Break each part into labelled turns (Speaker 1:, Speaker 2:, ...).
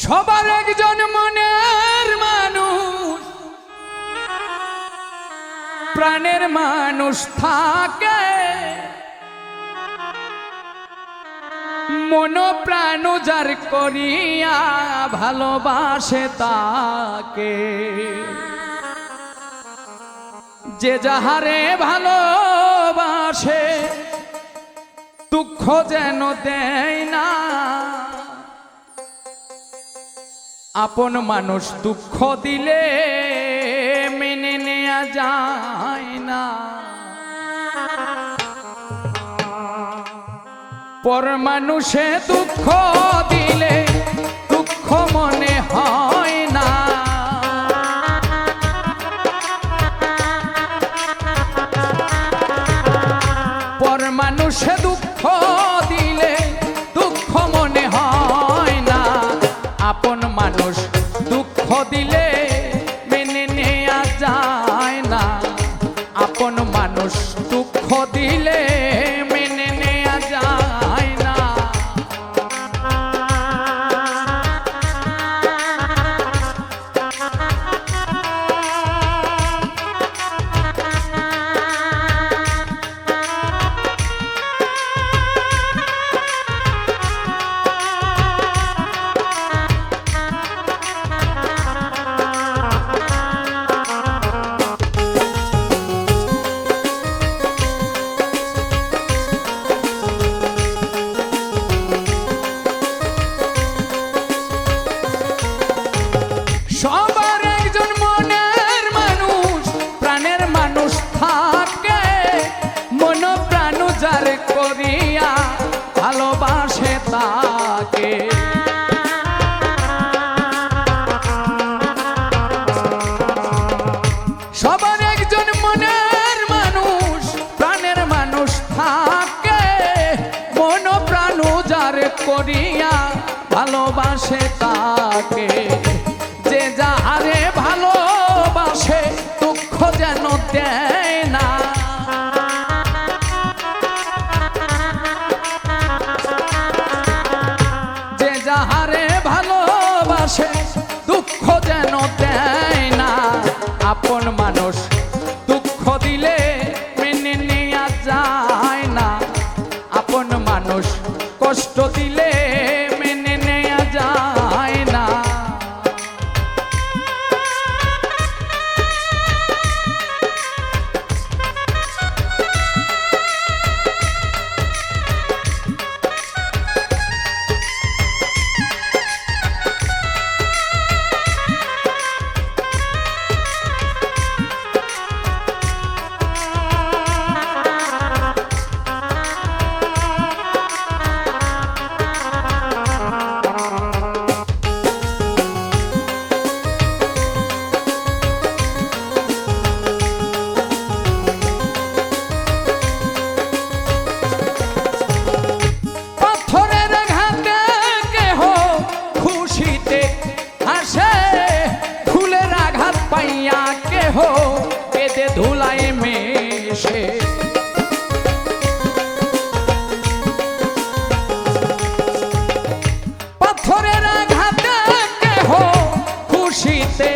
Speaker 1: সবার একজন মনের মানুষ, প্রাণের মানুষ থাকে, মন প্রাণ যার করিয়া ভালোবাসে তাকে। যে যাহারে ভালোবাসে দুঃখ যেন দেয় না, আপন মানুষ দুঃখ দিলে মেনে নেওয়া যায় না। পর মানুষে দুঃখ দিলে দুঃখ মনে হয় না। পর মানুষে দুঃখ দিলে দুঃখ মনে হয় না। আপন মানুষ দুঃখ দিলে মেনে নেওয়া যায় না। আপন মানুষ দুঃখ দিলে মেনে নেওয়া যায় না। সবার একজন মনের মানুষ, প্রাণের মানুষ থাকে, মন প্রাণ যার করিয়া ভালোবাসে তাকে। সবার একজন মনের মানুষ, প্রাণের মানুষ থাকে, মন প্রাণ যার করিয়া ভালোবাসে তাকে। যে যাহারে ভালোবাসে দুঃখ যেন দেয় না। যে যাহারে ভালোবাসে দুঃখ যেন দেয় না। আপন মানুষ দুঃখ দিলে মেনে নেওয়া যায় না। আপন মানুষ কষ্ট দিলে মেনে নেওয়া যায় না। কেঁদে ধুলায় মেশে পাথরের আঘাতে কেহ খুশিতে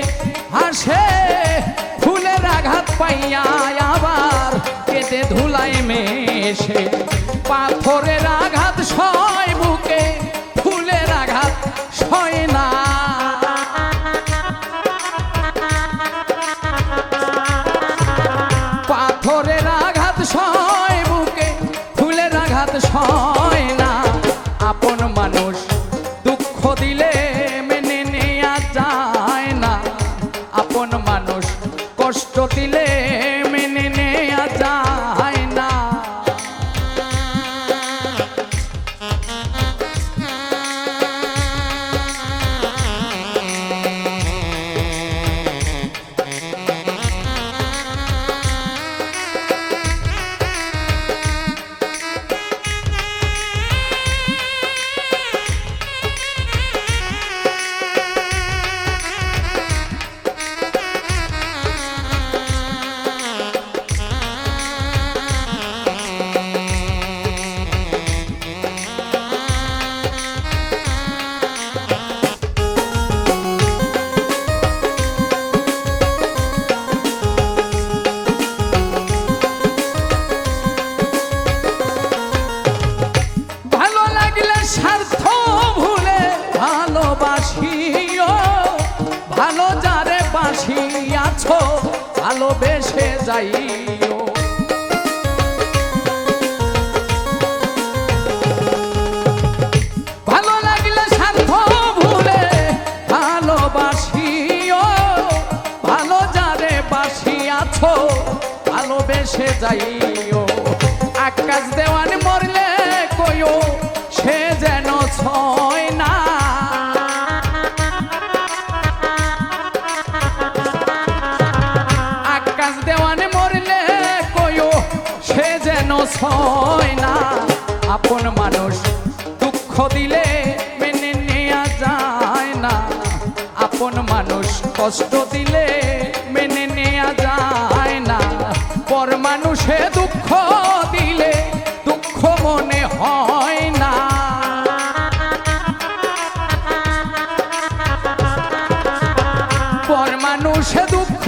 Speaker 1: হাসে। ফুলের আঘাত পাইয়া আবার কেঁদে ধুলায় মেশে। পাথরের আঘাত সয় বুকে, ফুলের আঘাত সয় না। পাথরের আঘাত সয় বুকে, ফুলের আঘাত সয় না। আপন মানুষ দুঃখ দিলে মেনে নেওয়া যায় না। আপন মানুষ কষ্ট দিলে মেনে নেওয়া যায় না। যাইও। ভালো লাগলে শান্ত ভুলে ভালোবাসিও, ভালো যারে বাসিয়াছো ভালোবেসে যাইও। আকাশ দেওয়ান মরলে কইও সে যেন ছয় না, আকাশ দেওয়ান মরলে কইও সে যেন ছয় না। আপন মানুষ দুঃখ দিলে মেনে নেওয়া যায় না, আপন মানুষ কষ্ট দিলে মেনে নেওয়া যায় না। পর মানুষে দুঃখ দিলে দুঃখ মনে হয় না, পর মানুষে দুঃখ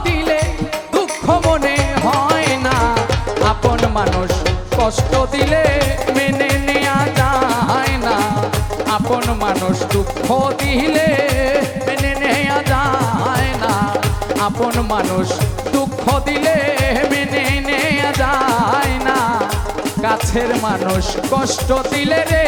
Speaker 1: দিলে দুঃখ মনে হয় না। আপন মানুষ কষ্ট দিলে মেনে নেওয়া যায় না, আপন মানুষ দুঃখ দিলে মেনে নেওয়া যায় না, আপন মানুষ দুঃখ দিলে মেনে নেওয়া যায় না। কাছের মানুষ কষ্ট দিলে রে